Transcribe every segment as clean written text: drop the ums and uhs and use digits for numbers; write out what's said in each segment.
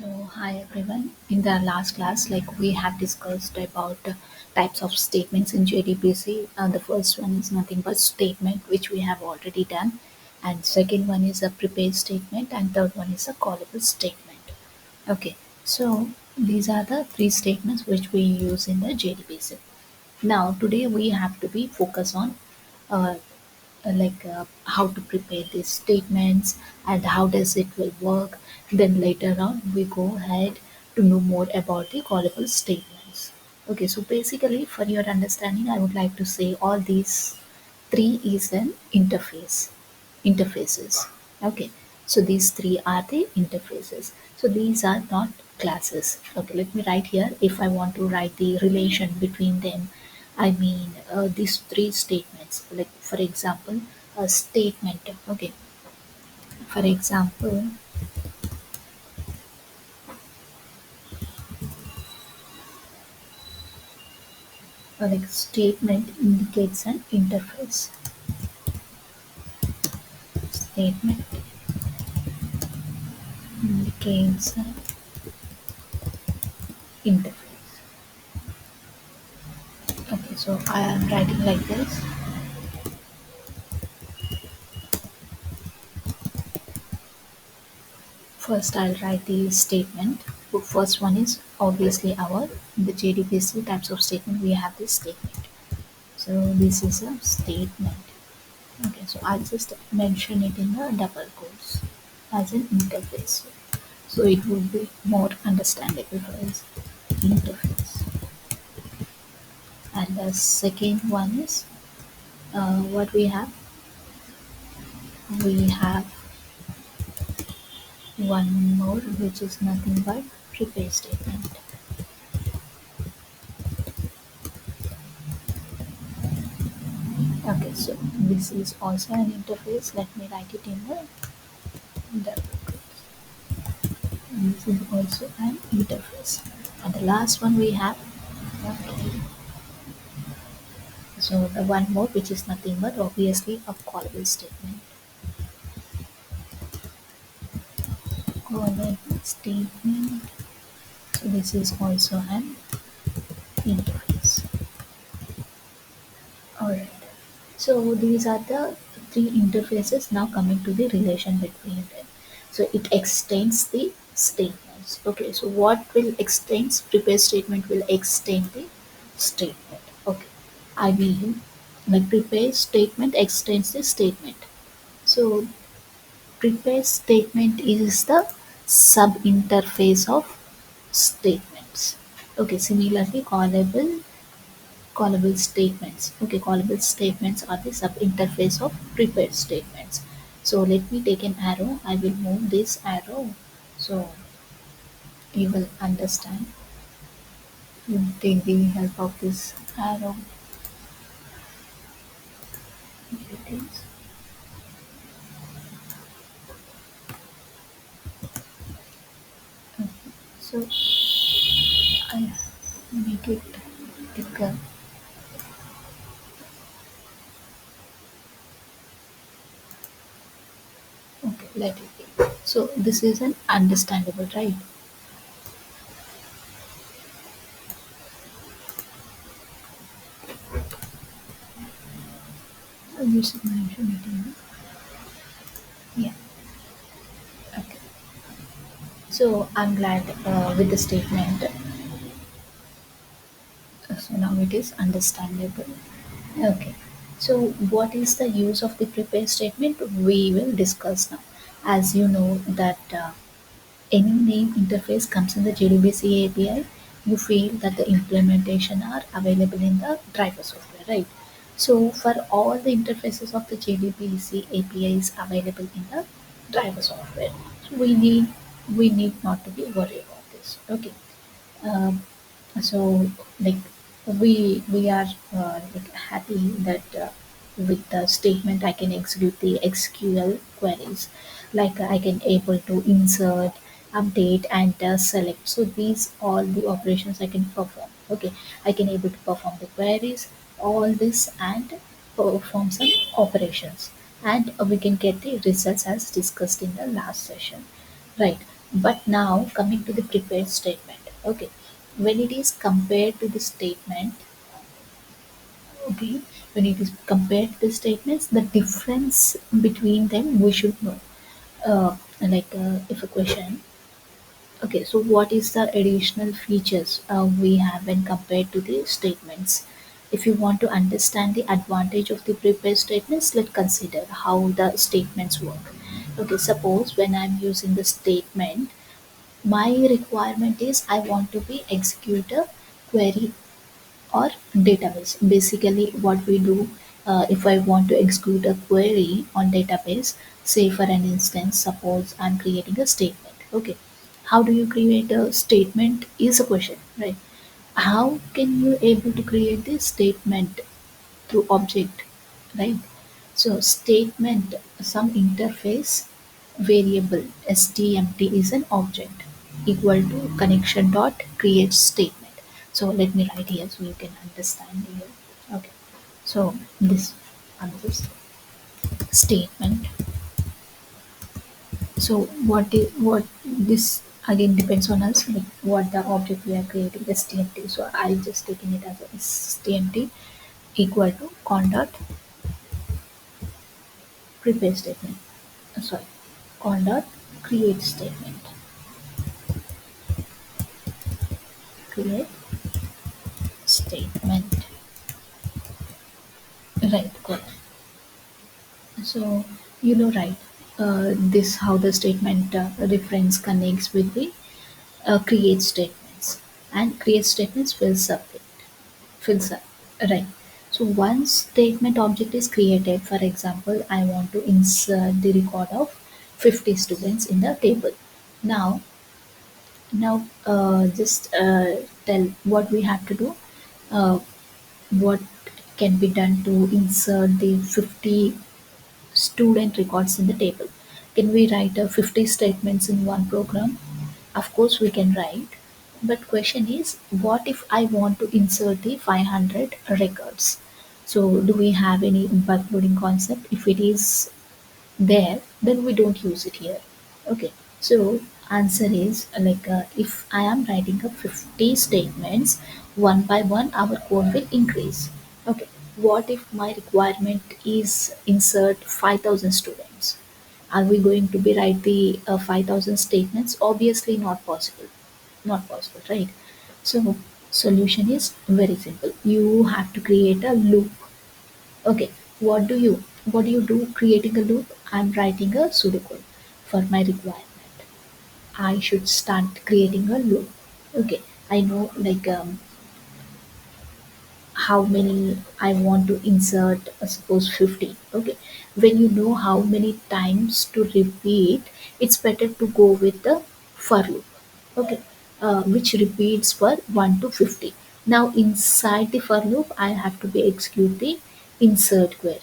Hi everyone. In the last class, we have discussed about types of statements in JDBC. The first one is nothing but statement, which we have already done, and second one is a prepared statement, and third one is a callable statement. Okay, so these are the three statements which we use in the JDBC. Now today we have to be focused on uh, how to prepare these statements and how does it will work. Then later on we go ahead to know more about the callable statements. Okay, so basically for your understanding I would like to say all these three is an interfaces. Okay, so these three are the interfaces, so these are not classes. Okay, let me write here. If I want to write the relation between them, I mean these three statements, like for example a statement. Okay, for example, like statement indicates an interface. Statement indicates an interface. Okay, so I am writing like this. First, I'll write the statement. The first one is obviously our in the JDBC types of statement. We have this statement. So this is a statement. Okay, so I'll just mention it in the double quotes as an interface. So it would be more understandable for us. Interface. And the second one is what we have. We have one more, which is nothing but prepare statement. Okay, so this is also an interface. Let me write it in the double quotes. This is also an interface. And the last one we have, okay, so the one more, which is nothing but obviously a callable statement. Callable statement. So this is also an interface. Alright. So these are the three interfaces. Now coming to the relation between them. So it extends the statements. Okay, so what will extends? Prepare statement will extend the statement. Okay, I mean like prepare statement extends the statement. So prepare statement is the sub interface of statements. Okay, similarly callable statements. Okay, callable statements are the sub-interface of prepared statements. So let me take an arrow. I will move this arrow so you will understand. Take the help of this arrow. Here it is. Okay. So I make it thicker. Okay, let it be. So this is an understandable, right? You should mention it in. Yeah. Okay. So I'm glad with the statement. So now it is understandable. Okay. So what is the use of the prepare statement? We will discuss now. As you know that any name interface comes in the JDBC API, you feel that the implementation are available in the driver software, right? So for all the interfaces of the JDBC API is available in the driver software. So we need not to be worried about this. Okay. Um, so like we are like happy that with the statement I can execute the SQL queries, like I can able to insert, update, and select. So these all the operations I can perform. Okay, I can able to perform the queries, all this, and perform some operations, and we can get the results as discussed in the last session, right? But now coming to the prepared statement. Okay, when it is compared to the statement, okay, when it is compared to the statements, the difference between them we should know. If a question, okay, so what is the additional features we have when compared to the statements? If you want to understand the advantage of the prepared statements, let's consider how the statements work. Okay, suppose when I'm using the statement, my requirement is I want to be execute a query or database. Basically, what we do, if I want to execute a query on database, say for an instance, suppose I'm creating a statement. Okay, how do you create a statement is a question, right? How can you able to create this statement through object, right? So statement, some interface variable stmt is an object equal to connection dot create statement. So let me write here so you can understand here. Okay, so this this statement. So what this again depends on us, like what the object we are creating stmt. So I'll just taking it as a stmt equal to con dot prepare statement. Sorry, con dot create statement. Create statement. Right, correct. So you know, right, this how the statement reference connects with the create statements, and create statements fills up, right. So once statement object is created, for example, I want to insert the record of 50 students in the table. Now just tell what we have to do, uh, what can be done to insert the 50 student records in the table. Can we write 50 statements in one program? Of course we can write, but question is, what if I want to insert the 500 records? So do we have any bulk loading concept? If it is there, then we don't use it here. Okay, so answer is if I am writing up 50 statements, one by one our code will increase. Okay, what if my requirement is insert 5,000 students? Are we going to be write the 5,000 statements? Obviously not possible. Not possible, right? So solution is very simple. You have to create a loop. Okay, what do you do creating a loop? I'm writing a pseudocode for my requirement. I should start creating a loop. Okay, I know how many I want to insert, suppose 50. Okay, when you know how many times to repeat, it's better to go with the for loop. Okay, which repeats for 1 to 50. Now inside the for loop, I have to be execute the insert query.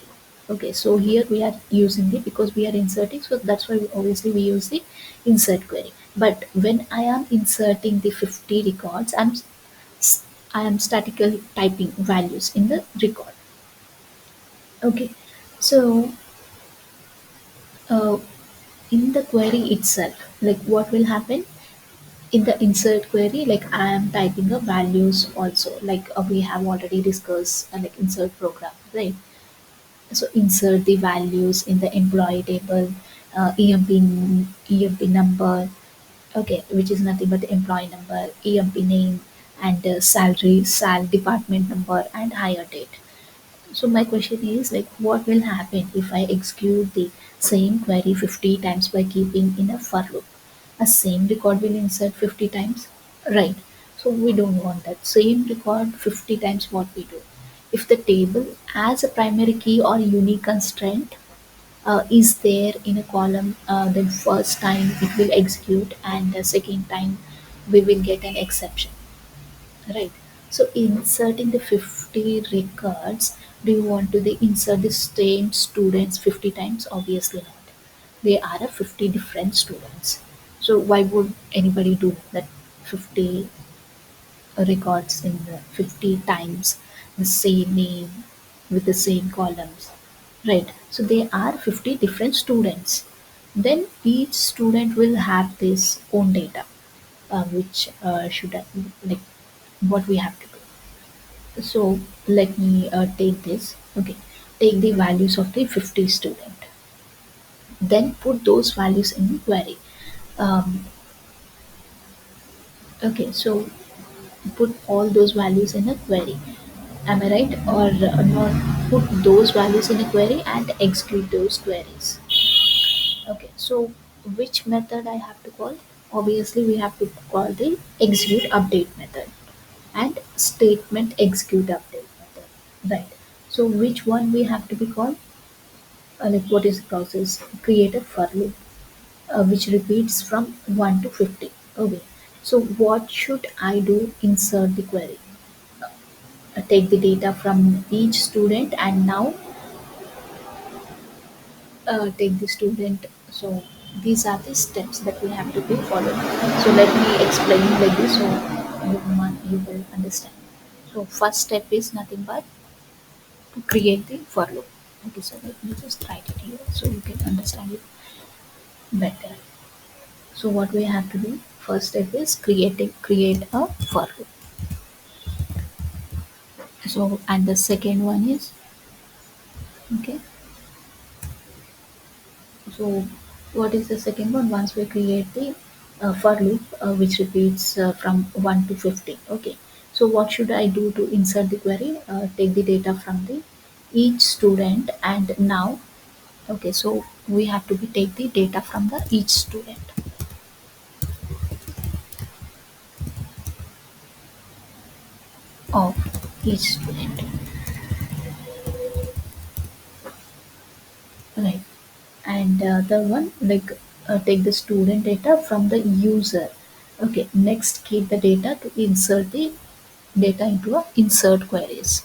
Okay, so here we are using the, because we are inserting, so that's why obviously we use the insert query. But when I am inserting the 50 records, I am statically typing values in the record. Okay, so uh, in the query itself, like what will happen in the insert query? Like I am typing a values also, like we have already discussed, like insert program, right? So insert the values in the employee table, EMP number, okay, which is nothing but the employee number, EMP name, and salary, department number, and hire date. So my question is, like what will happen if I execute the same query 50 times by keeping in a for loop? A same record will insert 50 times, right? So we don't want that. Same record 50 times, what we do. If the table as a primary key or unique constraint is there in a column, then first time it will execute, and the second time we will get an exception. Right. So inserting the 50 records, do you want to insert the same students 50 times? Obviously not. There are a 50 different students. So why would anybody do that 50 records in the 50 times the same name with the same columns? Right. So there are 50 different students. Then each student will have this own data, which should like what we have to do. So let me take this. Okay, take the values of the 50 student. Then put those values in the query. Um, okay, so put all those values in a query. Am I right? Or not? Put those values in a query and execute those queries. Okay, so which method I have to call? Obviously, we have to call the execute update method and statement execute update method. Right. So which one we have to be called? Like what is the process? Create a for loop which repeats from 1 to 50. Okay. So what should I do? Insert the query. Take the data from each student and now take the student. So these are the steps that we have to be followed. So let me explain like this so you will understand. So first step is nothing but to create the for loop. Okay, so let me just write it here so you can understand it better. So what we have to do, first step is create a for loop. So and the second one is okay. So what is the second one? Once we create the for loop which repeats from 1 to 50. Okay. So what should I do to insert the query? Take the data from the each student and now okay. So we have to be take the data from the each student of each student. Right. And the one like take the student data from the user. Okay. Next keep the data to insert the data into a insert queries.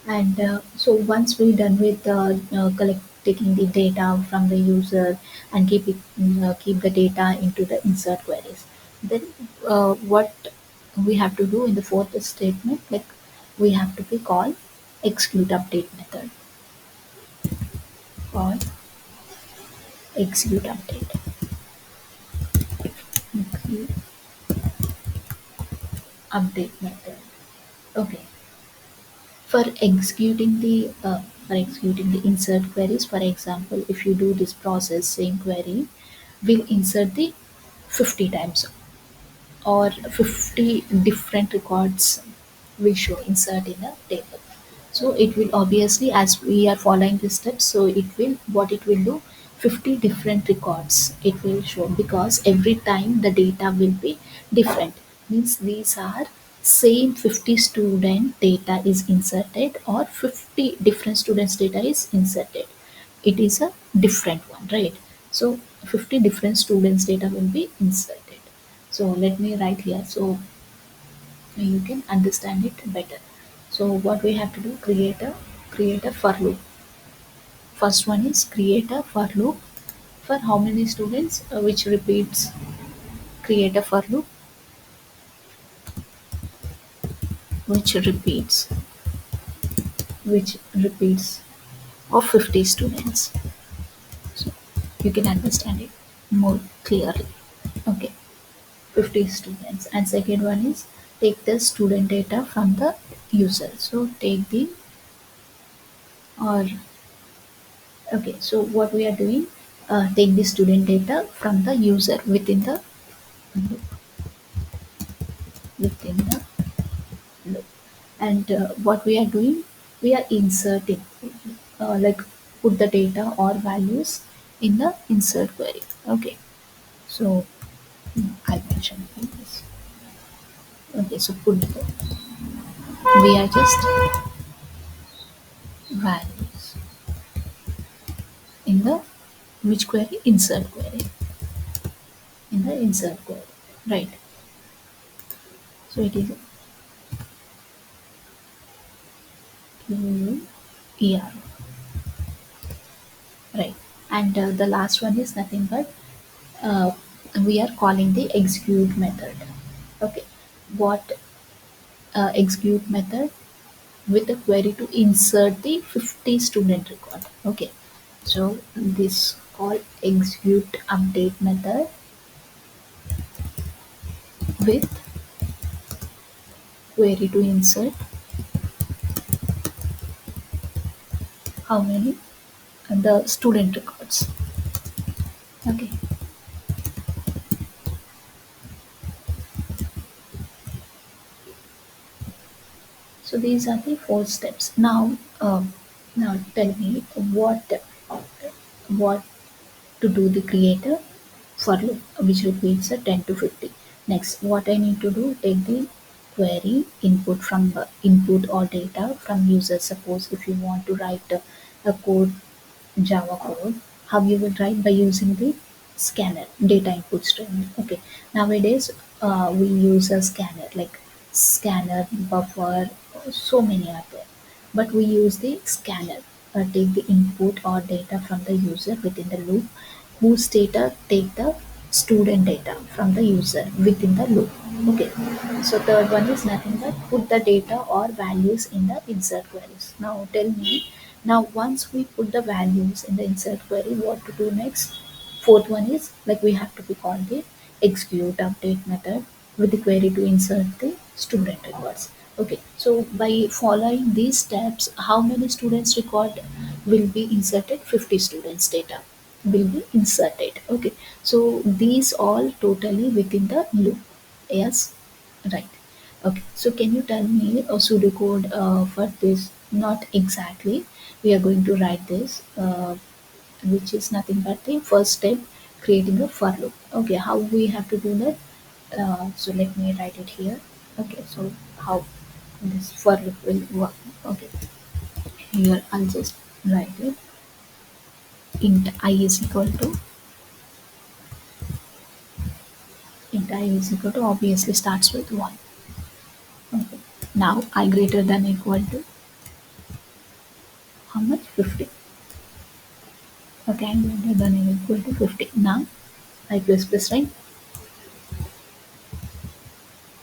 And so once we're done with collect taking the data from the user and keep the data into the insert queries, then what we have to do in the fourth statement, like we have to be call execute update method. Call execute update. Execute update method. Okay. For executing the insert queries, for example, if you do this process same query will insert the 50 times or 50 different records will show insert in a table. So it will obviously as we are following this step, so it will do 50 different records it will show because every time the data will be different, means these are same 50 student data is inserted or 50 different students data is inserted, it is a different one, right? So 50 different students data will be inserted. So let me write here so you can understand it better. So what we have to do, create a for loop. First one is create a for loop for how many students which repeats, create a for loop which repeats which repeats of 50 students. So you can understand it more clearly. Okay, 50 students. And second one is take the student data from the user. So take the or okay, so what we are doing, take the student data from the user within the loop. And what we are doing, we are inserting, like put the data or values in the insert query. Okay, so I'll mention this. Okay, so we are just values in the which query? Insert query. In the insert query, right? So it is ER, right? And the last one is nothing but uh, we are calling the execute method. Okay, what execute method? with a query to insert the 50 student record. Okay, so this called execute update method with query to insert how many the student records. Okay, so these are the four steps. Now tell me what to do the creator for loop, which repeats a 10 to 50. Next, what I need to do, take the query input from input or data from user. Suppose if you want to write a code, Java code, how you will write by using the scanner data input stream. Okay, nowadays we use a scanner like scanner, buffer, so many are there. But we use the scanner, take the input or data from the user within the loop, whose data take the student data from the user within the loop. Okay, so third one is nothing but put the data or values in the insert queries. Now tell me, now once we put the values in the insert query, what to do next? Fourth one is like we have to be called the execute update method with the query to insert the student records. Okay, so by following these steps, how many students record will be inserted? 50 students data will be inserted. Okay, so these all totally within the loop. Yes, right. Okay, so can you tell me a pseudocode for this? Not exactly. We are going to write this, which is nothing but the first step, creating a for loop. Okay, how we have to do that? So let me write it here. Okay, so how this for loop will work? Okay, here I'll just write it. Int I is equal to int I is equal to obviously starts with 1. Okay. Now I greater than equal to how much? 50. Okay, I greater than equal to 50. Now I plus right?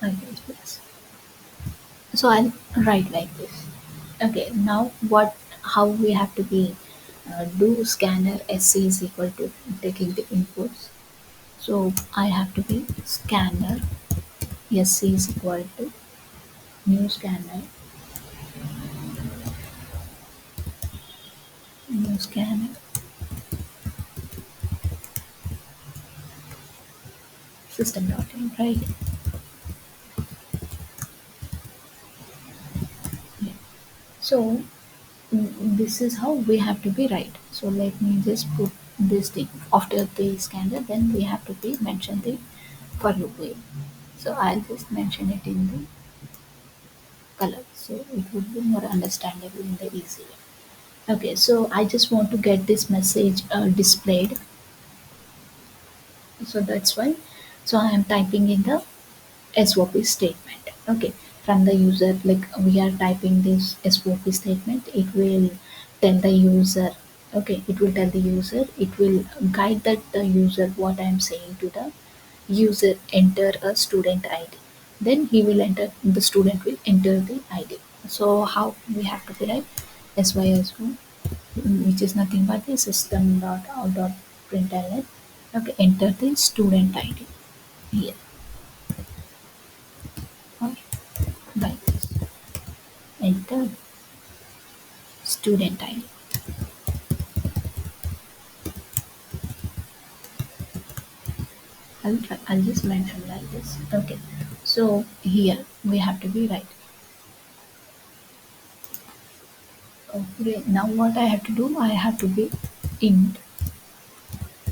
I plus. So I'll write like this. Okay, now what? How we have to be do scanner sc is equal to taking the inputs. So I have to be scanner sc is equal to new scanner new scanner system dot in, right? Yeah. So this is how we have to be right. So let me just put this thing after the scanner. Then we have to be mention the for loop way. So I'll just mention it in the color, so it would be more understandable in the easy way. Okay, so I just want to get this message displayed, so that's why. So I am typing in the SOP statement. Okay, from the user, like we are typing this SOP statement, it will tell the user. Okay, it will tell the user. It will guide that the user what I am saying to the user. Enter a student ID. Then he will enter. The student will enter the ID. So how we have to be like SYSO, which is nothing but the system dot out dot println. Okay, enter the student ID here. Or like this. Enter student ID. I'll just mention like this. Okay. So here we have to be right. Okay. Now what I have to do? I have to be int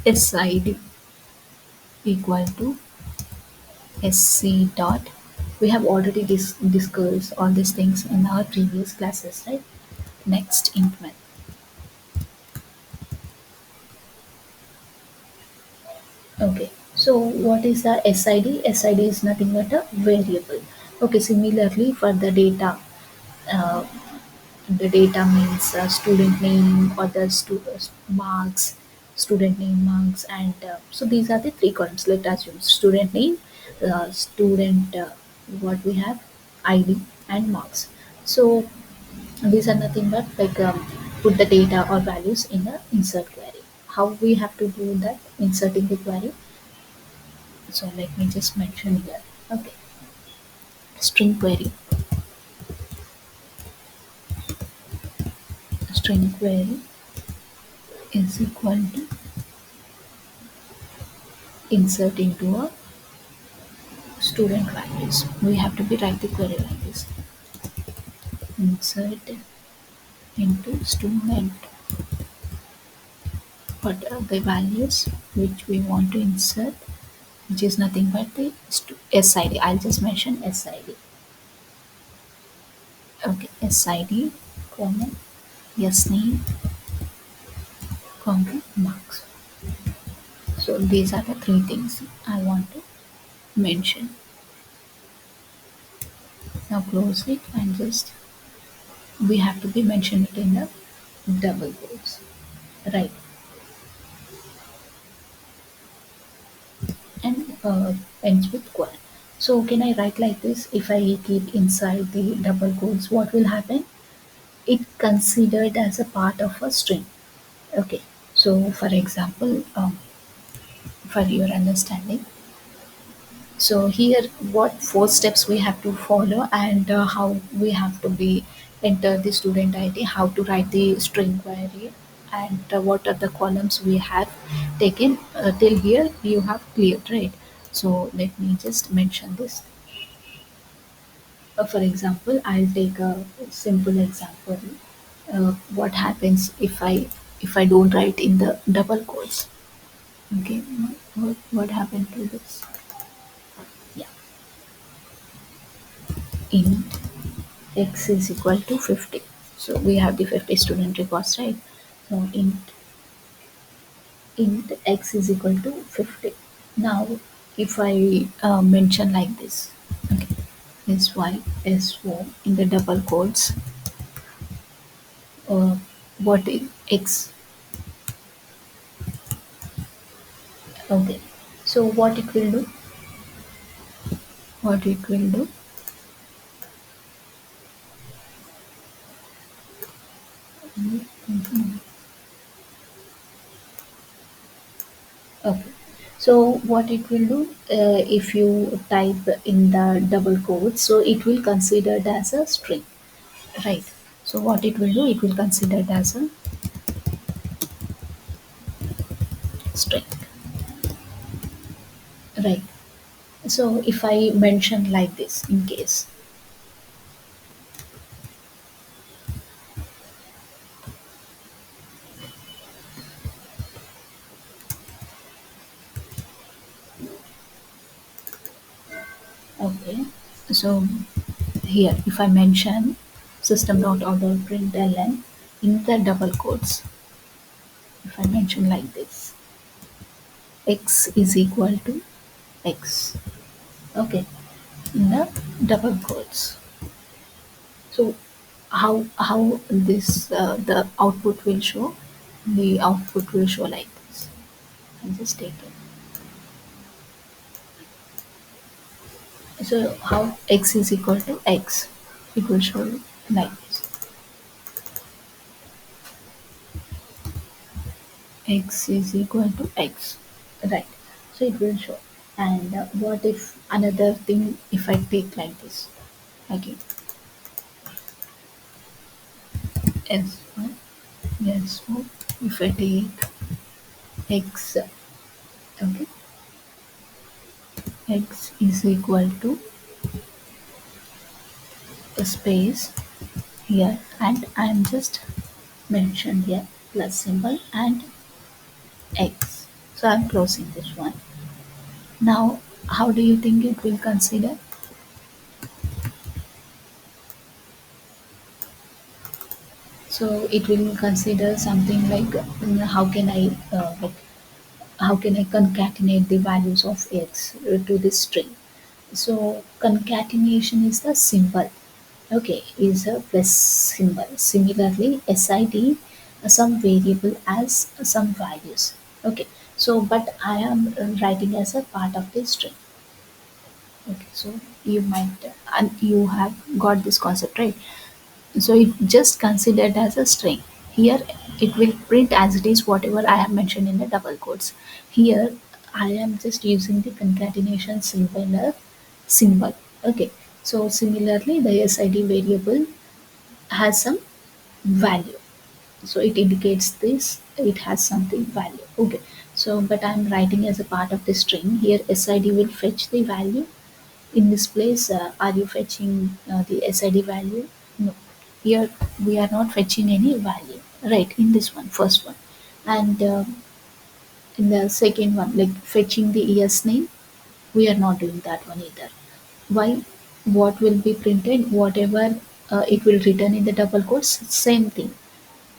SID equal to SC dot. We have already discussed all these things in our previous classes, right? Next int method. Okay, so what is the SID? SID is nothing but a variable. Okay, similarly for uh, the data means student name or the marks, student name, marks, and so these are the three columns. Let us assume student name, student what we have, ID, and marks. So These are nothing but like put the data or values in the insert query. How we have to do that inserting the query? So let me just mention here. Okay, string query. String query is equal to insert into a student values. We have to be write the query like this. Insert into student. What are the values which we want to insert? Which is nothing but the SID. I'll just mention SID. Okay, SID, comma, yes name, comma, marks. So these are the three things I want to mention. Now close it and just we have to be mentioned it in the double quotes, right? And ends with qual. So can I write like this? If I keep inside the double quotes, what will happen? It considered as a part of a string. Okay. So for example, for your understanding, so here what four steps we have to follow and how we have to be enter the student ID, how to write the string query, and what are the columns we have taken till here you have cleared, right? So let me just mention this. For example, I'll take a simple example. What happens if I don't write in the double quotes? Okay, what happened to this? Yeah, int x is equal to 50. So we have the 50 student records, right? So int x is equal to 50. Now if I mention like this, okay, sy so in the double quotes, uh, what is x? Okay, so what it will do? What it will do? Mhm. Okay. So what it will do, if you type in the double quotes, so it will consider it as a string, right? So what it will do, it will consider it as a string, right? So if I mention like this in case, okay, so here if I mention system.out.println in the double quotes, if I mention like this, x is equal to x, okay, in the double quotes. So how this the output will show? The output will show like this. I just take it. So how x is equal to x? It will show like this. X is equal to x, right? So it will show. And what if another thing? If I take like this again, s one, yes. So if I take x, okay, x is equal to a space here, and I'm just mentioned here plus symbol and x. So I'm closing this one. Now, how do you think it will consider? So it will consider something like how can I concatenate the values of x to this string? So concatenation is the symbol. Okay, is a plus symbol. Similarly, SID some variable as some values. Okay, so but I am writing as a part of the string. Okay, so you might and you have got this concept, right? So it just considered as a string. Here it will print as it is whatever I have mentioned in the double quotes. Here I am just using the concatenation symbol. Okay. So similarly the SID variable has some value. So it indicates this, it has something value. Okay. So but I'm writing as a part of the string. Here SID will fetch the value. In this place, are you fetching the SID value? No. Here we are not fetching any value. Right, in this one, first one. And in the second one, like fetching the ES name, we are not doing that one either. Why? What will be printed? Whatever it will return in the double quotes, same thing.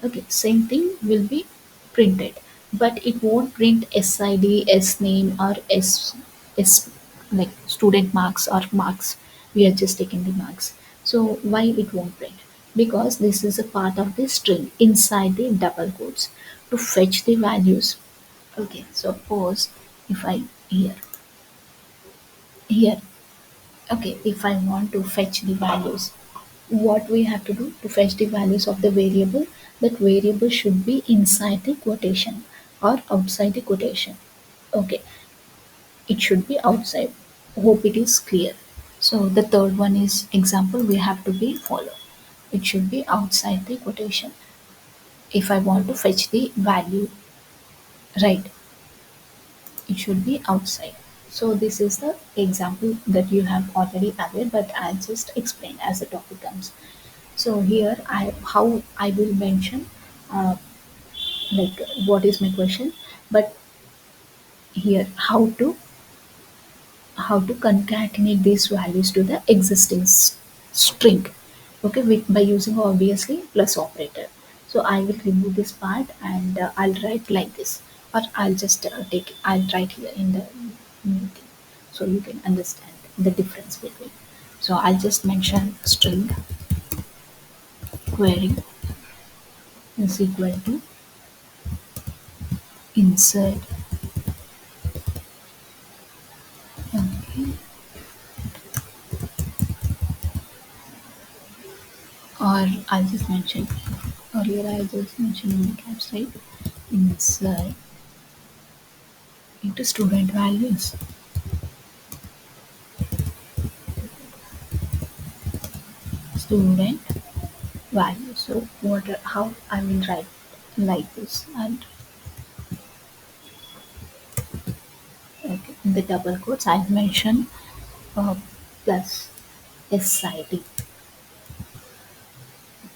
Okay, same thing will be printed, but it won't print SID, S name, or S like student marks or marks. We are just taking the marks. So why it won't print? Because this is a part of the string inside the double quotes to fetch the values. Okay, suppose if I here, okay, if I want to fetch the values, what we have to do to fetch the values of the variable, that variable should be inside the quotation or outside the quotation. Okay, it should be outside. Hope it is clear. So the third one is example we have to be follow. It should be outside the quotation if I want to fetch the value, right? It should be outside. So this is the example that you have already added, but I'll just explain as the topic comes. So here I how I will mention uh, like what is my question, but here how to concatenate these values to the existing string. Okay, by using obviously plus operator. So I will remove this part and I'll write like this, or I'll just I'll write here in the new thing, so you can understand the difference between. So I'll just mention string query is equal to insert, okay, or I'll just mention earlier I just mentioned in the caps, right? Insert into student values. Student value. So what how I will write like this, and okay, in the double quotes I mention uh, plus SID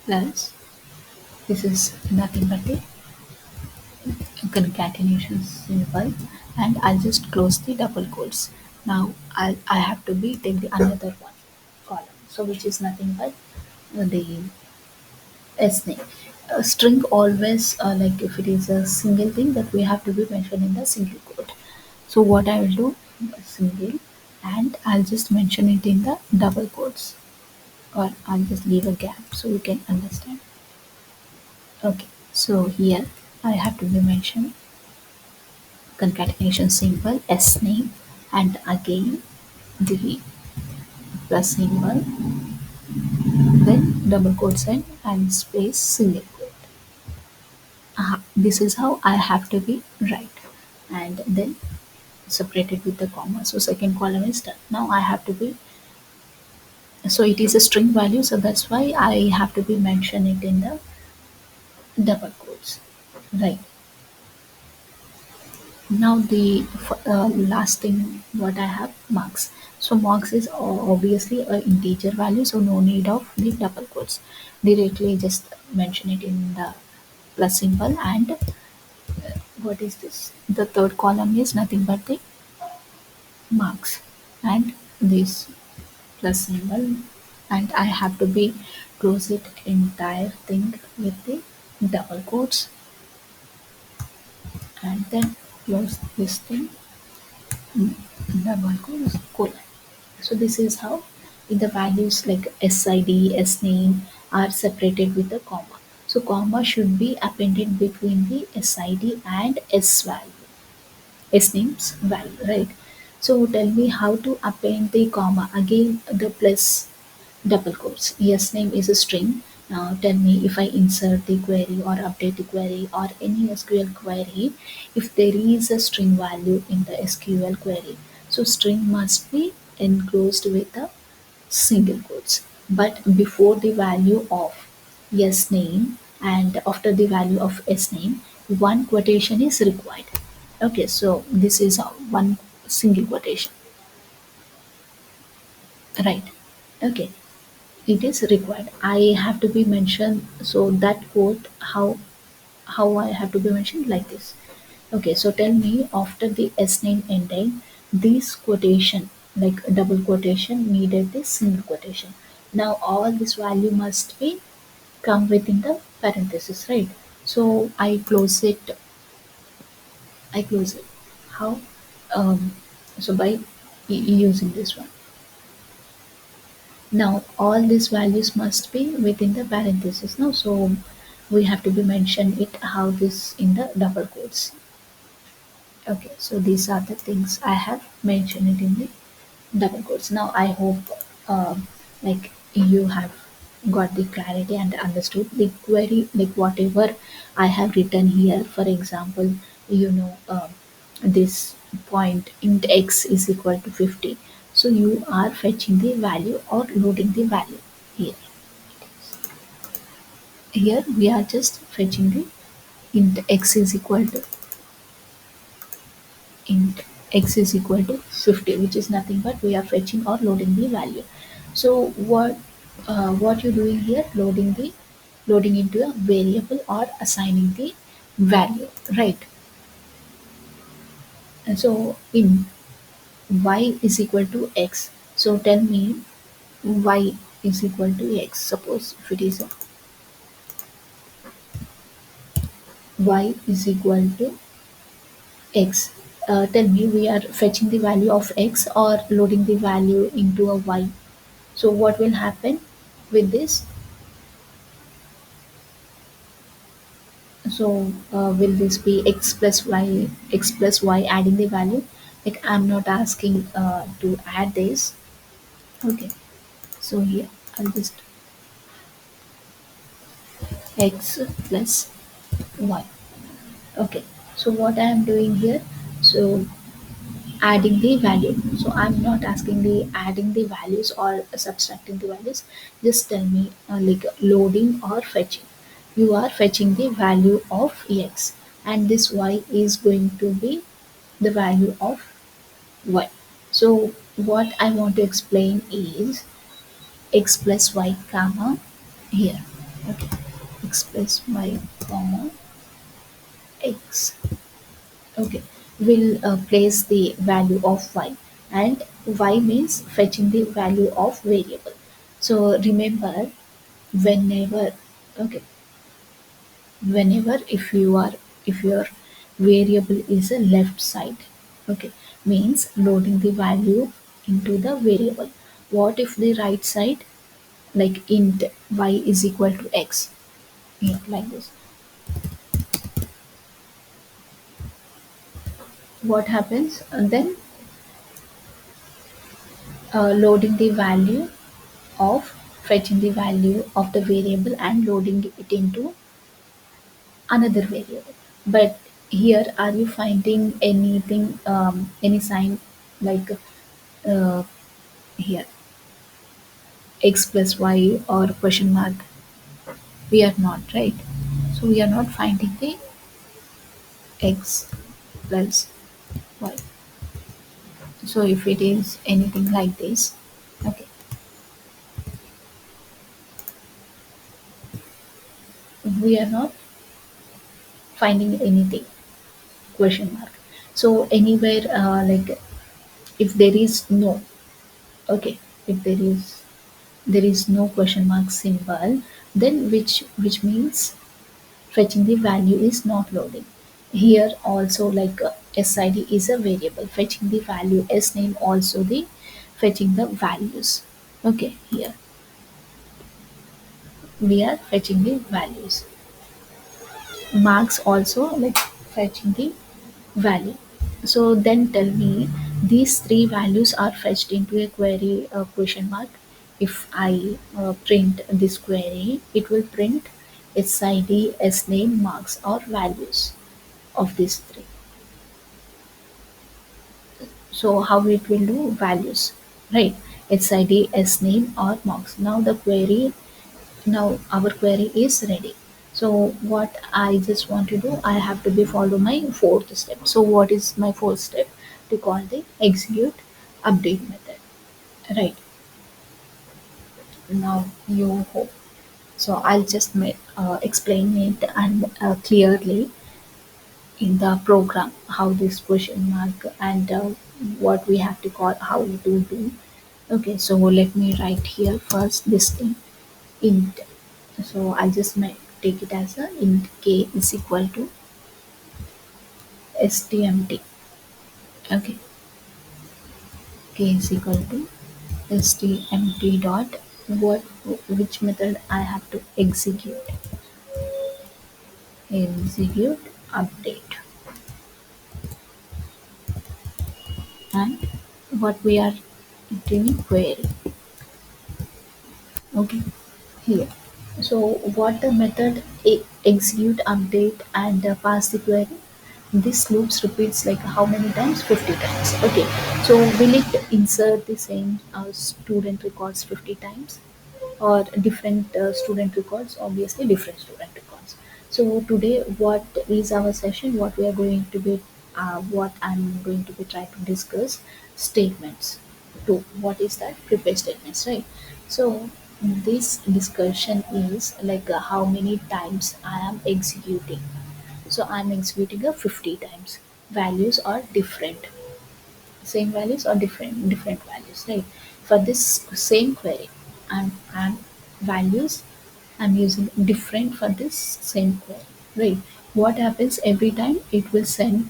plus, this is nothing but the concatenation symbol, and I'll just close the double quotes. Now I have to be take the another one column, so which is nothing but the S name. A string always like if it is a single thing that we have to be mentioned in the single quote. So what I will do, single, and I'll just mention it in the double quotes, or I'll just leave a gap so you can understand. Okay, so here I have to be mentioned concatenation symbol S name, and again the plus symbol, then double quotes and space single quote. This is how I have to be right, and then separated with the comma. So second column is done. Now I have to be, so it is a string value, so that's why I have to be mention it in the double quotes, right? Now the last thing what I have, marks. So marks is obviously a integer value, so no need of the double quotes. Directly just mention it in the plus symbol, and what is this? The third column is nothing but the marks, and this plus symbol, and I have to be close it entire thing with the double quotes, and then close this thing, double quotes, colon. So this is how the values like SID, S name are separated with a comma. So comma should be appended between the SID and S value, S name's value, right? So tell me how to append the comma. Again the plus double quotes. Yes name is a string. Now tell me, if I insert the query or update the query or any SQL query, if there is a string value in the SQL query, so string must be enclosed with a single quotes. But before the value of yes name and after the value of yes name, one quotation is required. Okay, so this is a one single quotation, right? Okay, it is required. I have to be mentioned, so that quote, how I have to be mentioned like this. Okay, so tell me, after the S name ending, this quotation, like double quotation, needed this single quotation. Now all this value must be come within the parenthesis, right? So I close it. How? Um, so by using this one. Now all these values must be within the parenthesis. Now, so we have to be mention it how this in the double quotes. Okay, so these are the things I have mentioned it in the double quotes. Now I hope like you have got the clarity and understood the query, like whatever I have written here. For example, this point int x is equal to 50. So you are fetching the value or loading the value here. Here we are just fetching the int x is equal to int x is equal to 50, which is nothing but we are fetching or loading the value. So what you're doing here, loading into a variable or assigning the value, right? And so in y is equal to x, so tell me y is equal to x. Suppose if it is a y is equal to x, tell me, we are fetching the value of x or loading the value into a y. So what will happen with this? So will this be x plus y adding the value? Like I'm not asking to add this. Okay, so here I'll just x plus y. Okay, so what I am doing here, so adding the value. So I'm not asking the adding the values or subtracting the values. Just tell me like loading or fetching. You are fetching the value of x, and this y is going to be the value of y. So what I want to explain is x plus y comma here. Okay, x plus y comma x. Okay, we'll place the value of y, and y means fetching the value of variable. So remember, whenever, okay, whenever if your variable is a left side, okay, means loading the value into the variable. What if the right side, like int y is equal to x, yeah, like this, what happens? And then loading the value of fetching the value of the variable and loading it into another variable. But here, are you finding anything, any sign like uh, here x plus y or question mark? We are not, right? So we are not finding the x plus y. So if it is anything like this, okay, we are not finding anything, question mark. So anywhere, like if there is no, okay, if there is no question mark symbol, then which means fetching the value is not loading. Here also, like sid is a variable, fetching the value, s name also the fetching the values. Okay, here we are fetching the values, marks also like fetching the value. So then tell me, these three values are fetched into a query question mark. if I print this query, it will print SID, name, marks, or values of these three. So how it will do values, right? SID, name, or marks. Now our query is ready. So what I just want to do, I have to be follow my fourth step. So what is my fourth step? To call the execute update method, right? Now you hope. So I'll just explain it and clearly in the program how this question mark and what we have to call how to do. Okay, so let me write here first this thing int. So I'll just take it as a int k is equal to stmt. Okay, k is equal to stmt dot what which method I have to execute update and what we are doing query. Okay, here. So what the method execute update and pass the query. This loops repeats like how many times? 50 times. Okay. So will it insert the same student records 50 times or different student records? Obviously different student records. So today what is our session? What we are going to be what I'm going to be trying to discuss statements. To what is that? Prepare statements, right? So this discussion is like how many times I am executing. So I'm executing a 50 times. Values are different. Same values or different values, right? For this same query, and values I'm using different for this same query, right? What happens every time? It will send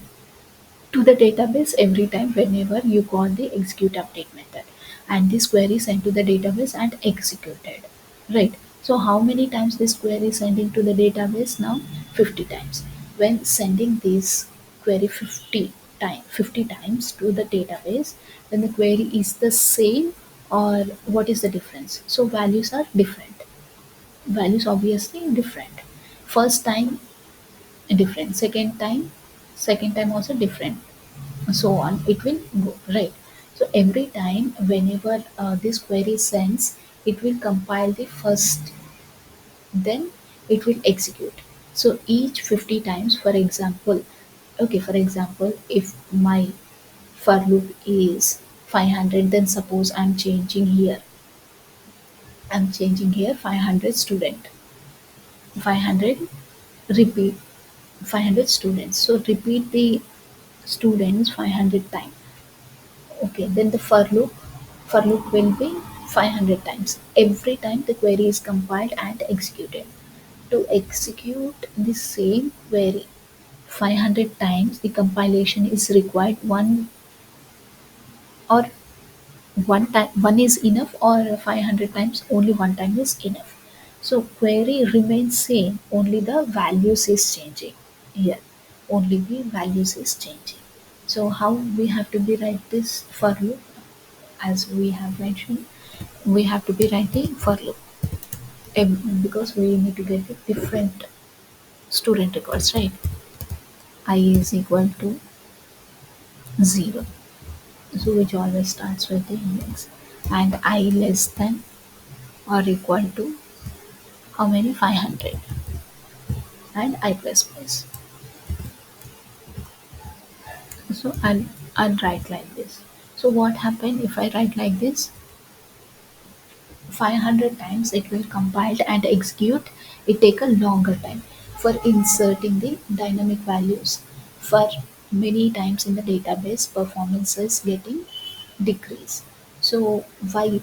to the database every time whenever you call the execute update method, and this query sent to the database and executed, right? So how many times this query sending to the database now? 50 times. When sending this query 50 times to the database, then the query is the same or what is the difference? So values are different. Values obviously different. First time different, second time also different, so on it will go, right? So every time whenever this query sends, it will compile the first, then it will execute. So each 50 times, for example, okay, for example, if my for loop is 500, then suppose I'm changing here 500 student, 500 repeat, 500 students, so repeat the students 500 times. Okay, then the for loop will be 500 times. Every time the query is compiled and executed. To execute the same query 500 times, the compilation is required or one is enough, or 500 times only one time is enough. So query remains same, only the values is changing here. Only the values is changing. So how we have to be write this for loop? As we have mentioned, we have to be writing for loop because we need to get the different student records, right? I is equal to 0, so which always starts with the index, and I less than or equal to how many? 500, and I plus plus. So I'll write like this. So what happen if I write like this? 500 times it will compile and execute. It take a longer time for inserting the dynamic values. For many times in the database, performance is getting decrease. So why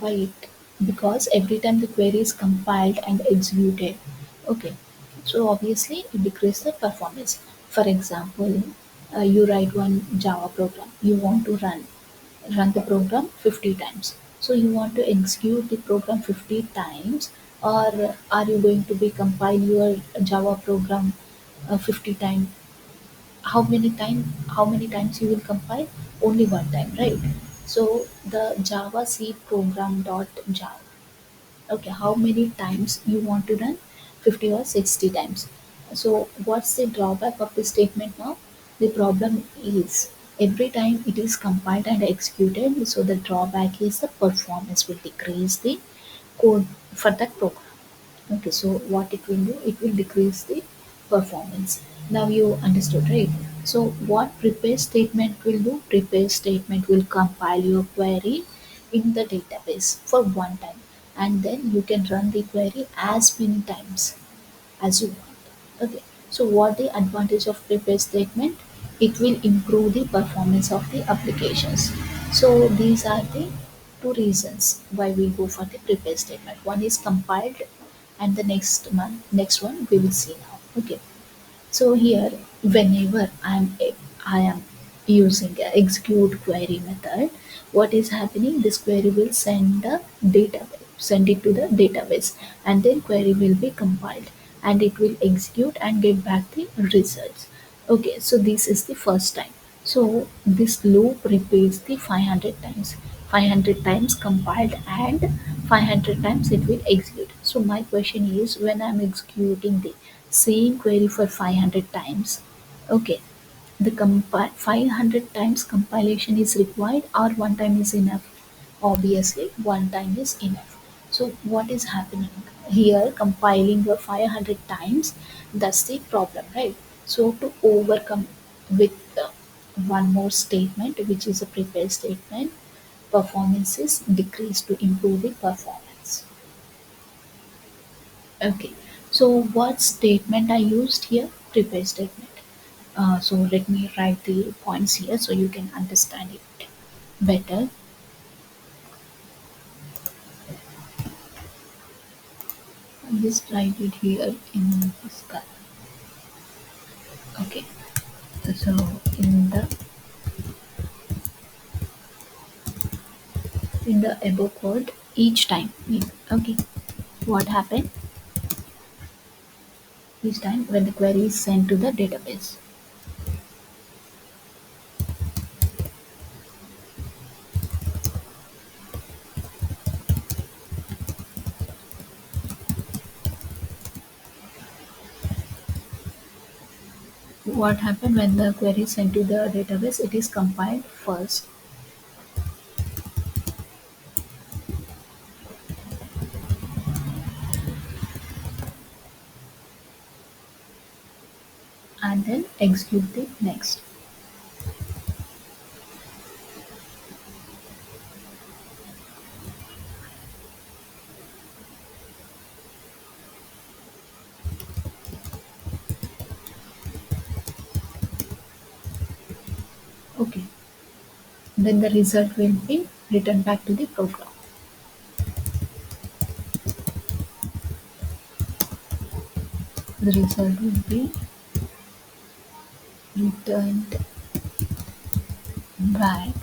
it? Because every time the query is compiled and executed, okay, so obviously it decreases the performance. For example, you write one Java program, you want to run the program 50 times. So you want to execute the program 50 times, or are you going to be compile your Java program 50 times? How many times you will compile? Only one time, right? So the Java C program dot Java. Okay, how many times you want to run? 50 or 60 times. So what's the drawback of the statement now? The problem is every time it is compiled and executed, so the drawback is the performance will decrease the code for that program. Okay, so what it will do? It will decrease the performance. Now you understood, right? So what prepare statement will do? Prepare statement will compile your query in the database for one time, and then you can run the query as many times as you want. Okay. So what the advantage of prepare statement? It will improve the performance of the applications. So these are the two reasons why we go for the prepare statement. One is compiled, and the next one we will see now. Okay. So here, whenever I am using a execute query method, what is happening? This query will send it to the database, and then query will be compiled, and it will execute and get back the results. Okay, so this is the first time. So this loop repeats the 500 times. 500 times compiled and 500 times it will execute. So my question is, when I'm executing the same query for 500 times, okay, the 500 times compilation is required or one time is enough? Obviously one time is enough. So what is happening here? Compiling the 500 times, that's the problem, right? So to overcome with one more statement, which is a prepare statement, performance is decreased to improve the performance. Okay, so what statement I used here? Prepare statement. So let me write the points here so you can understand it better. I just write it here in this color. Okay, so in the above code, each time, okay, what happened? Each time when the query is sent to the database. What happened when the query is sent to the database? It is compiled first, and then execute the next. Okay, then the result will be returned back to the program. The result will be returned back.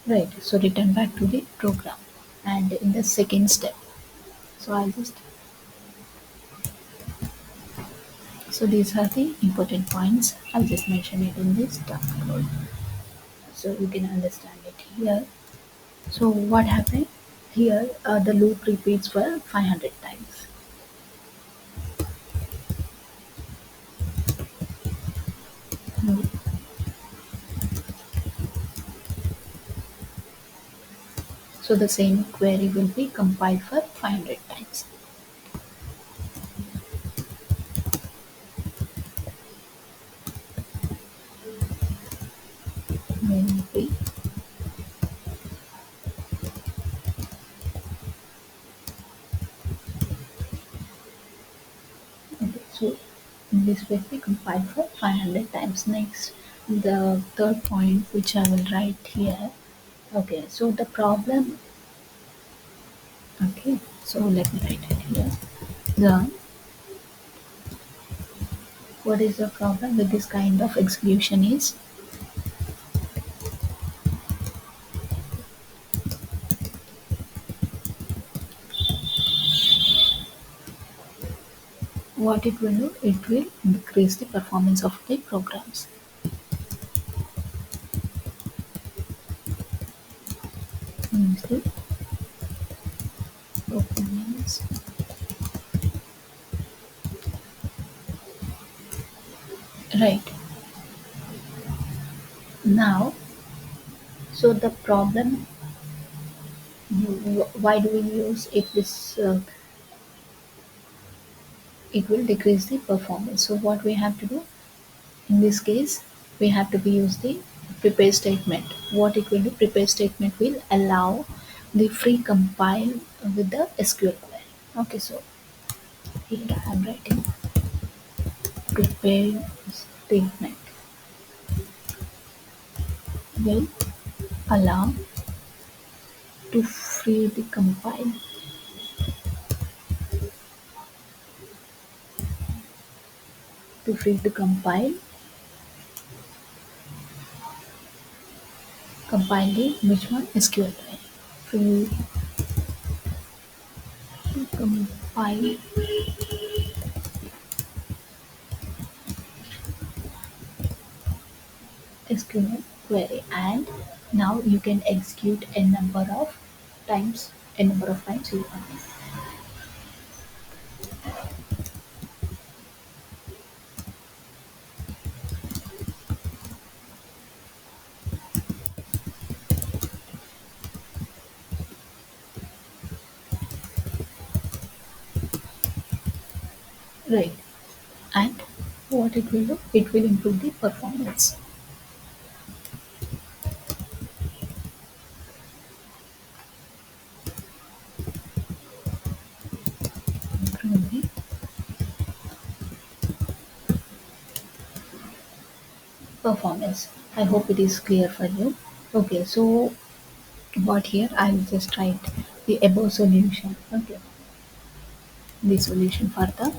Right, so return back to the program. And in the second step, so so these are the important points. I'll just mention it in this download so you can understand it here. So what happened here? The loop repeats for 500 times. Hmm. So the same query will be compiled for 500 times. Will be okay. So this will be compiled for 500 times. Next, the third point which I will write here. Okay, so the problem. Okay, so let me write it here. The What is the problem with this kind of execution is, what it will do? It will decrease the performance of the programs. Use the performance. Right. Now, so the problem, why do we use if this it will decrease the performance? So what we have to do in this case, we have to be use the prepare statement. What it will do, prepare statement will allow the free compile with the SQL query. Okay, so here I am writing prepare statement will allow to free the compile to free to compile the which one SQL query. Free to compile SQL query, and now you can execute a number of times you want. Right. And what it will do, it will improve the performance. Improve the performance. I hope it is clear for you. Okay, so what here I will just write the above solution. Okay, the solution for the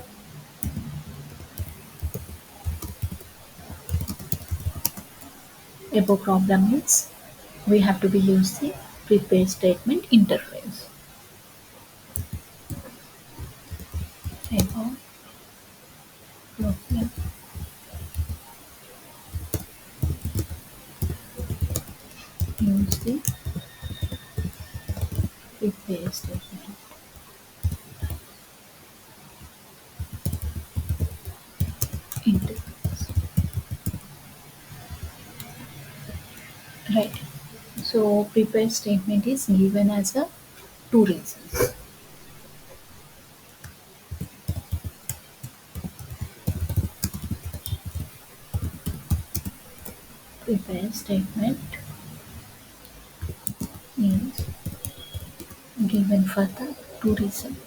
above problem is we have to be use the prepare statement interface. Above problem, use the prepare statement interface. Right. So prepare statement is given as a two reasons. Prepare statement is given for the two reasons.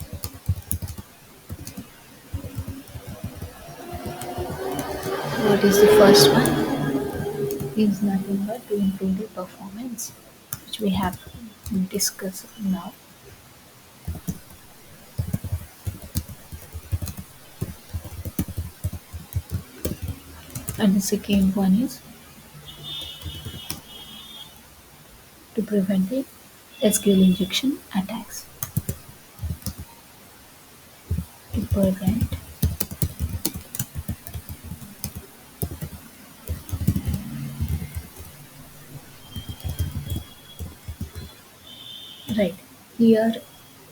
What is the first one? Is nothing but to improve the performance, which we have discussed now. And the second one is to prevent the SQL injection attacks. To prevent, right, here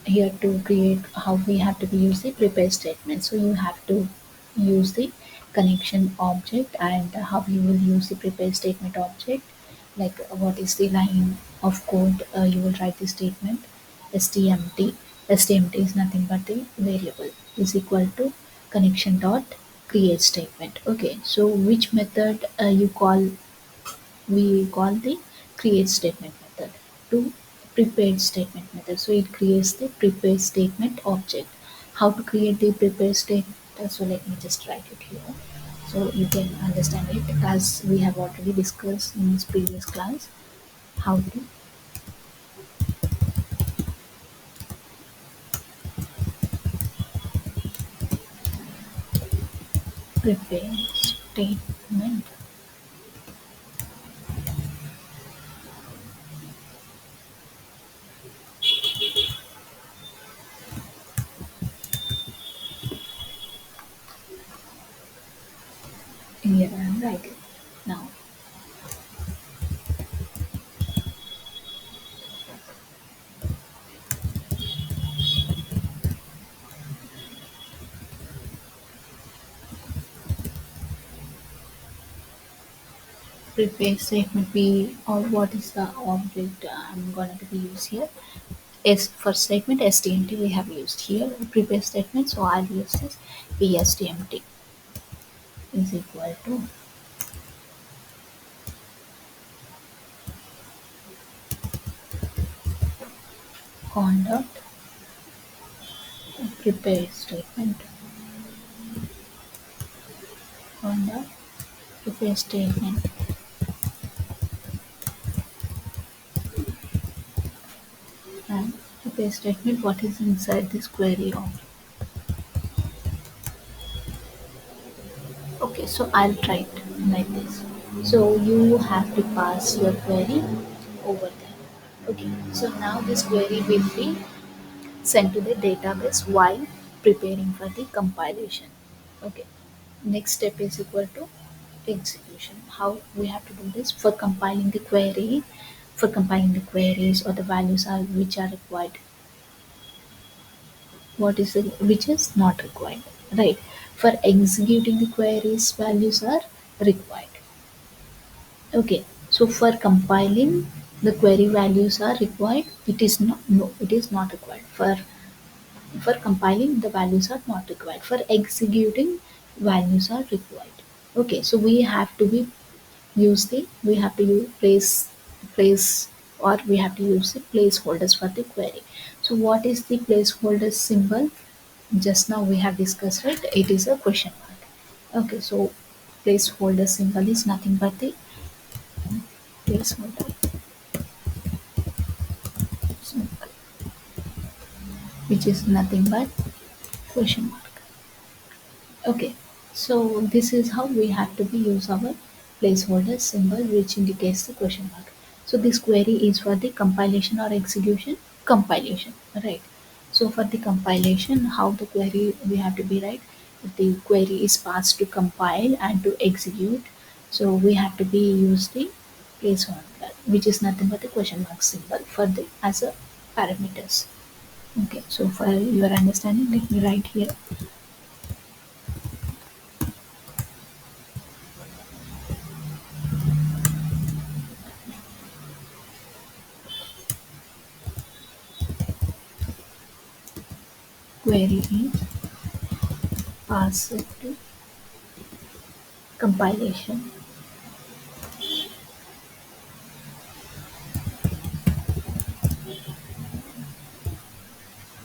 here to create how we have to use the prepare statement. So you have to use the connection object, and how you will use the prepare statement object, like what is the line of code you will write the statement. stmt is nothing but the variable is equal to connection dot create statement. Okay, so which method you call, we call the create statement method to prepared statement method. So it creates the prepared statement object. How to create the prepared state? So let me just write it here so you can understand it, as we have already discussed in this previous class how to prepare statement. Here I am writing now. Prepare statement be or what is the object I'm going to be used here. Is for statement stmt we have used here prepare statement, so I'll use this pstmt is equal to conduct prepare statement, conduct prepare statement, and prepare statement what is inside this query of. Okay, so I'll try it like this. So you have to pass your query over there. Okay, so now this query will be sent to the database while preparing for the compilation. Okay, next step is equal to execution. How we have to do this for compiling the query, for compiling the queries or the values are which are required, what is the which is not required, right? For executing the queries values are required. Okay, so for compiling the query values are required, it is not, no, it is not required. For compiling the values are not required, for executing values are required. Okay, so we have to be use the we have to use place or we have to use the placeholders for the query. So what is the placeholder symbol? Just now we have discussed it, it is a question mark. Okay, so placeholder symbol is nothing but the placeholder symbol, which is nothing but question mark. Okay, so this is how we have to be use our placeholder symbol which indicates the question mark. So this query is for the compilation or execution? Compilation, right? So for the compilation, how the query we have to be right? If the query is passed to compile and to execute, so we have to be use the placeholder, which is nothing but the question mark symbol for the as a parameters. Okay, so for your understanding, let me write here query is passed to compilation,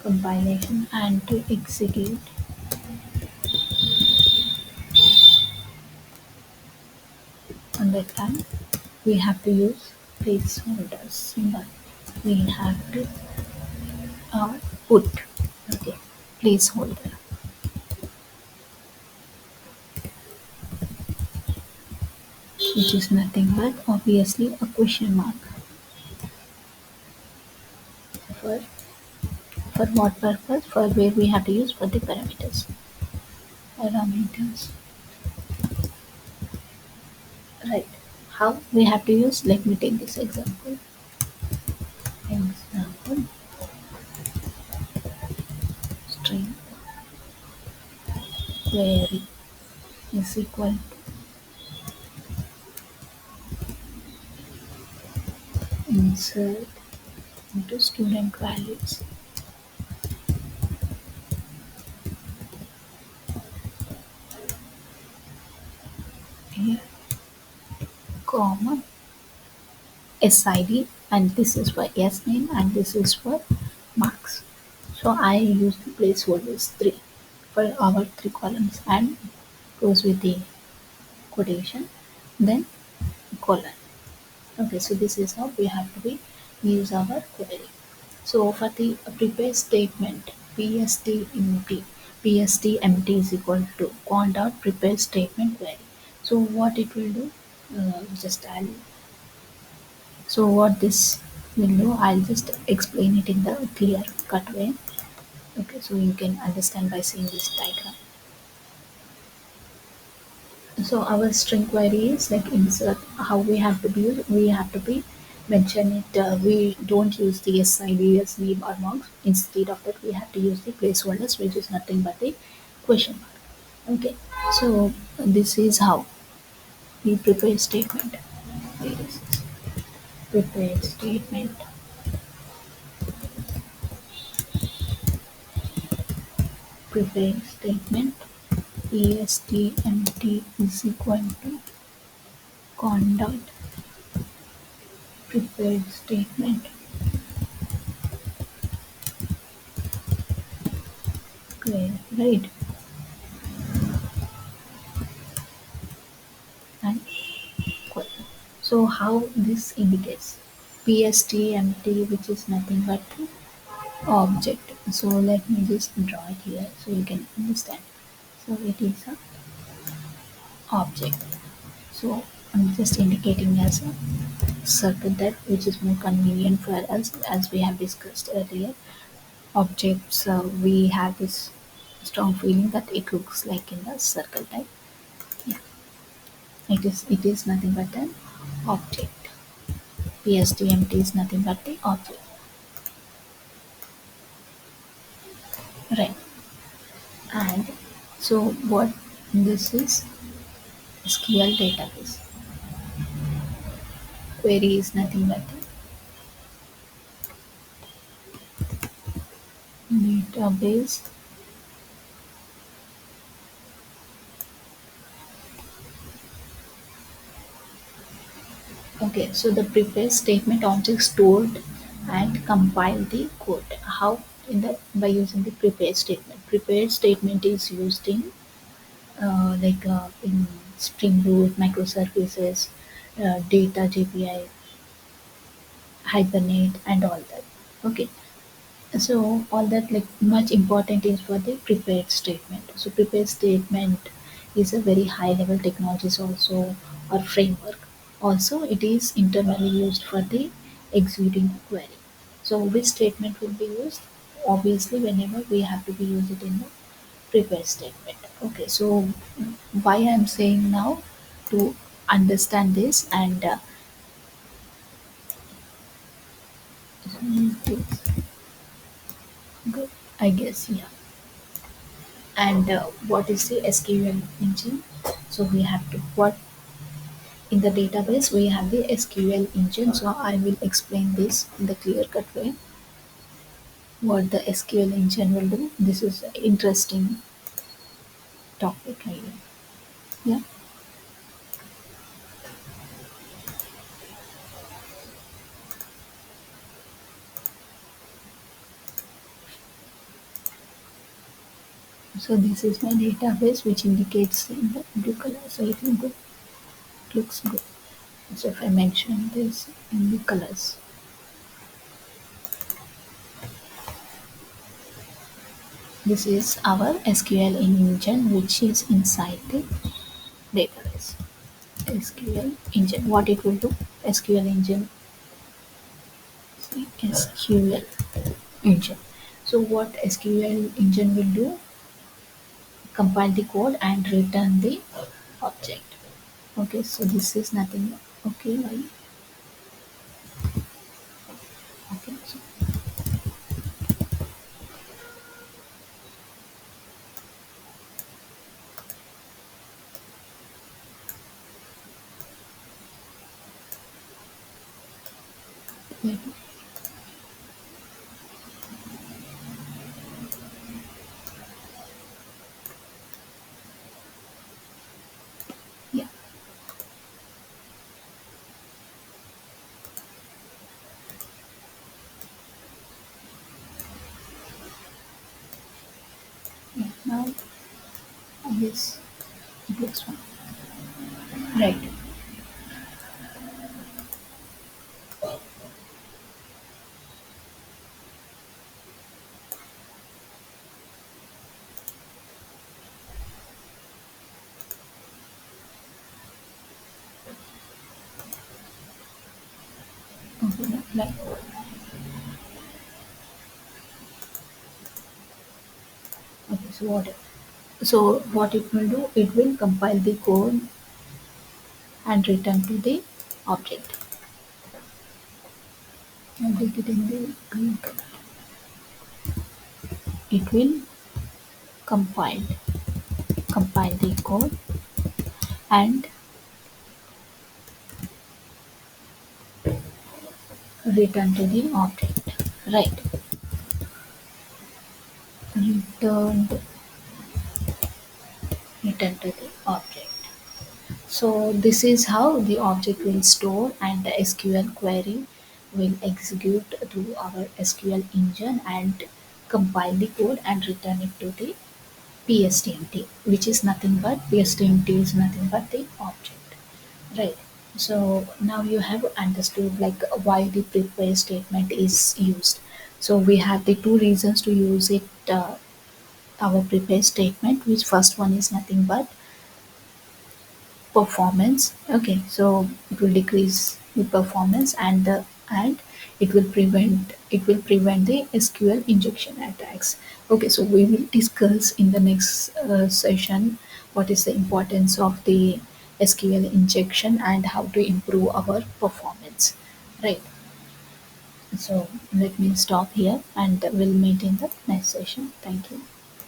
compilation and to execute. On that time we have to use placeholder symbol. We have to put, okay, placeholder, which is nothing but obviously a question mark. For what purpose? For where we have to use for the parameters. Parameters. Right. How we have to use? Let me take this example. Example string query is equal to insert into student values here, comma SID, and this is for S name and this is for marks. So I use the placeholders 3 for our 3 columns and goes with the quotation, then colon. Okay, so this is how we have to be use our query. So for the prepare statement, PSTMT is equal to count out prepare statement query. So what it will do, just I'll so what this will do, I'll just explain it in the clear cut way. Okay, so you can understand by seeing this diagram. So our string query is like insert how we have to be mention it. We don't use the SID as name or marks. Instead of that, we have to use the placeholders, which is nothing but the question mark. Okay, so this is how we prepare statement. This is prepared statement. Prepared statement ESTMT is equal to con dot prepared statement. Okay, right. And cool. So how this indicates PSTMT, which is nothing but object. So let me just draw it here so you can understand. So it is a object. So I'm just indicating as a circle that which is more convenient for us as we have discussed earlier. Objects, we have this strong feeling that it looks like in the circle type. Yeah, it is nothing but an object. PSTMT is nothing but the object. Right. And so what this is SQL database. Query is nothing but a database. Okay, so the prepare statement object stored and compile the code. How? In the by using the prepare statement. Prepared statement is used in in Spring Boot, microservices, data JPI, Hibernate, and all that. Okay, so all that like much important is for the prepared statement. So prepared statement is a very high level technologies also or framework. Also it is internally used for the executing query. So which statement will be used? Obviously whenever we have to be used it in the prepared statement. Okay, so why I'm saying now to understand this and good, I guess yeah. And what is the SQL engine? So we have to what in the database we have the SQL engine. So I will explain this in the clear cut way. What the SQL engine will do. This is an interesting topic really. Yeah. So this is my database which indicates in the blue color. So it will go, looks good. So if I mention this in the colors, this is our SQL engine which is inside the database. SQL engine. What it will do? SQL engine. SQL engine. So what SQL engine will do? Compile the code and return the object. Okay. So this is nothing. Okay. Why? Okay. So wait. Yeah. Yeah. Now I guess it looks fine. Right. Okay. Right. Okay. So what it will do? It will compile the code and return to the object. I'll take it in the green color. It will compile compile the code and return to the object, right? Returned, return to the object. So this is how the object will store and the SQL query will execute through our SQL engine and compile the code and return it to the PSTMT, which is nothing but PSTMT is nothing but the object, right? So now you have understood like why the prepare statement is used. So we have the two reasons to use it. Our prepare statement, which first one is nothing but performance. Okay, so it will decrease the performance and it will prevent the SQL injection attacks. Okay, so we will discuss in the next session what is the importance of the SQL injection and how to improve our performance, right? So let me stop here and we'll meet in the next session. Thank you.